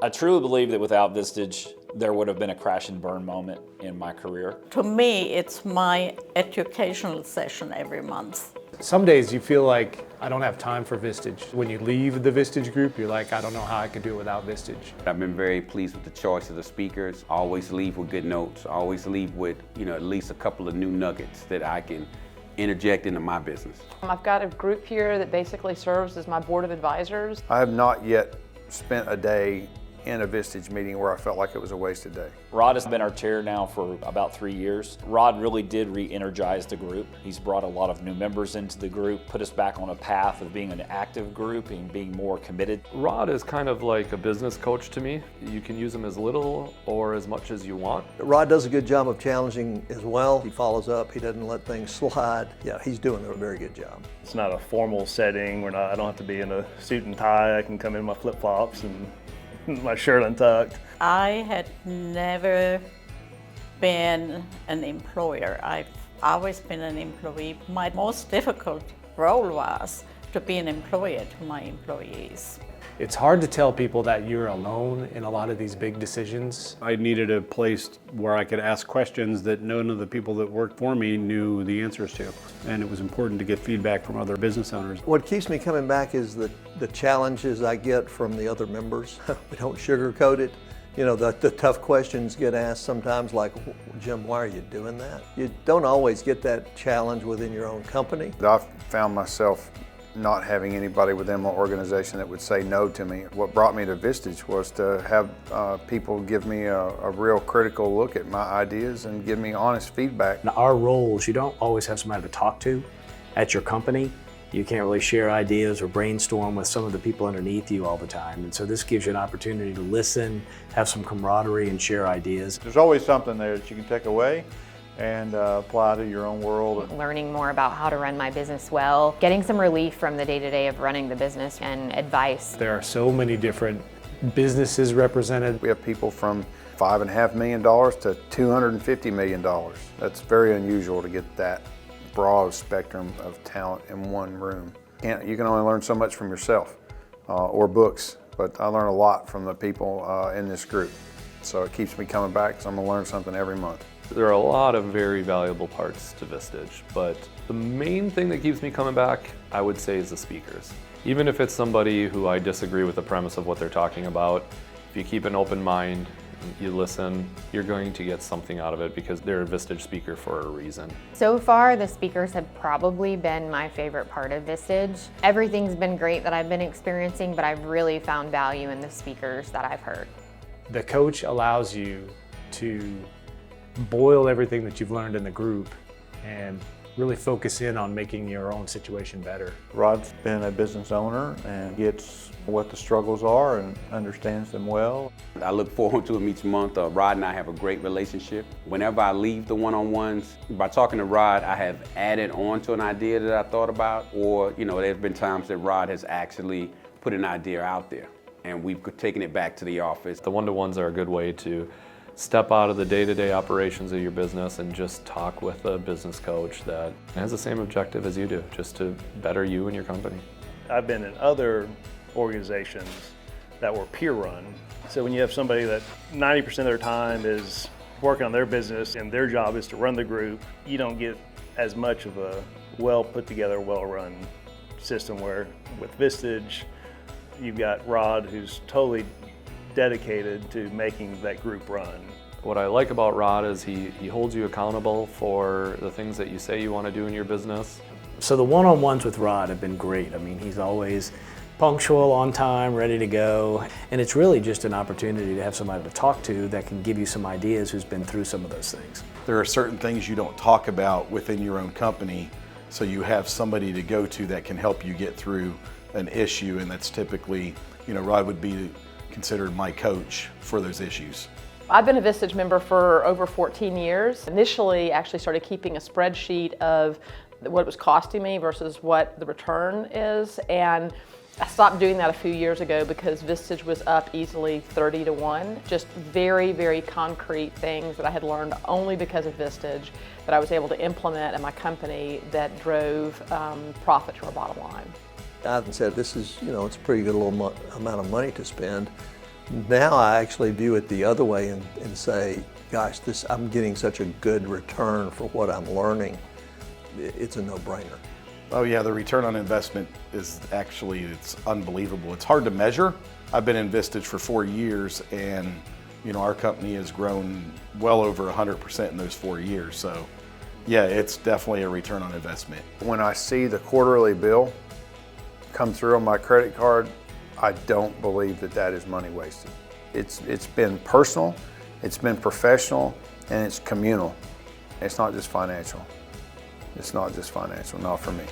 I truly believe that without Vistage, there would have been a crash and burn moment in my career. To me, it's my educational session every month. Some days you feel like I don't have time for Vistage. When you leave the Vistage group, you're like, I don't know how I could do it without Vistage. I've been very pleased with the choice of the speakers. I always leave with good notes. I always leave with, at least a couple of new nuggets that I can interject into my business. I've got a group here that basically serves as my board of advisors. I have not yet spent a day in a Vistage meeting where I felt like it was a wasted day. Rod has been our chair now for about 3 years. Rod really did re-energize the group. He's brought a lot of new members into the group, put us back on a path of being an active group and being more committed. Rod is kind of like a business coach to me. You can use him as little or as much as you want. Rod does a good job of challenging as well. He follows up, he doesn't let things slide. Yeah, he's doing a very good job. It's not a formal setting. I don't have to be in a suit and tie. I can come in my flip-flops and my shirt untucked. I had never been an employer. I've always been an employee. My most difficult role was to be an employer to my employees. It's hard to tell people that you're alone in a lot of these big decisions. I needed a place where I could ask questions that none of the people that worked for me knew the answers to. And it was important to get feedback from other business owners. What keeps me coming back is the challenges I get from the other members. We don't sugarcoat it. The tough questions get asked sometimes like, Jim, why are you doing that? You don't always get that challenge within your own company. I've found myself not having anybody within my organization that would say no to me. What brought me to Vistage was to have people give me a real critical look at my ideas and give me honest feedback. Now, our roles, you don't always have somebody to talk to at your company. You can't really share ideas or brainstorm with some of the people underneath you all the time. And so this gives you an opportunity to listen, have some camaraderie, and share ideas. There's always something there that you can take away and apply to your own world. Learning more about how to run my business well, getting some relief from the day-to-day of running the business, and advice. There are so many different businesses represented. We have people from $5.5 million to $250 million. That's very unusual to get that broad spectrum of talent in one room. You can only learn so much from yourself or books, but I learn a lot from the people in this group. So it keeps me coming back because I'm going to learn something every month. There are a lot of very valuable parts to Vistage, but the main thing that keeps me coming back, I would say, is the speakers. Even if it's somebody who I disagree with the premise of what they're talking about, if you keep an open mind, you listen, you're going to get something out of it because they're a Vistage speaker for a reason. So far, the speakers have probably been my favorite part of Vistage. Everything's been great that I've been experiencing, but I've really found value in the speakers that I've heard. The coach allows you to boil everything that you've learned in the group and really focus in on making your own situation better. Rod's been a business owner and gets what the struggles are and understands them well. I look forward to them each month. Rod and I have a great relationship. Whenever I leave the one-on-ones, by talking to Rod, I have added on to an idea that I thought about, or there's been times that Rod has actually put an idea out there and we've taken it back to the office. The one-to-ones are a good way to step out of the day-to-day operations of your business and just talk with a business coach that has the same objective as you do, just to better you and your company. I've been in other organizations that were peer-run. So when you have somebody that 90% of their time is working on their business and their job is to run the group, you don't get as much of a well-put-together, well-run system where with Vistage, you've got Rod who's totally dedicated to making that group run. What I like about Rod is he holds you accountable for the things that you say you want to do in your business. So the one-on-ones with Rod have been great. I mean, he's always punctual, on time, ready to go. And it's really just an opportunity to have somebody to talk to that can give you some ideas who's been through some of those things. There are certain things you don't talk about within your own company, so you have somebody to go to that can help you get through an issue, and that's typically, Rod would be considered my coach for those issues. I've been a Vistage member for over 14 years. Initially, actually started keeping a spreadsheet of what it was costing me versus what the return is, and I stopped doing that a few years ago because Vistage was up easily 30-1. Just very, very concrete things that I had learned only because of Vistage that I was able to implement in my company that drove profit to our bottom line. I said, this is, it's a pretty good little amount of money to spend. Now I actually view it the other way and say, gosh, I'm getting such a good return for what I'm learning. It's a no-brainer. Oh yeah, the return on investment is actually, it's unbelievable. It's hard to measure. I've been in Vistage for 4 years, and our company has grown well over 100% in those 4 years. So yeah, it's definitely a return on investment. When I see the quarterly bill come through on my credit card, I don't believe that is money wasted. It's been personal, it's been professional, and it's communal. It's not just financial. It's not just financial, not for me.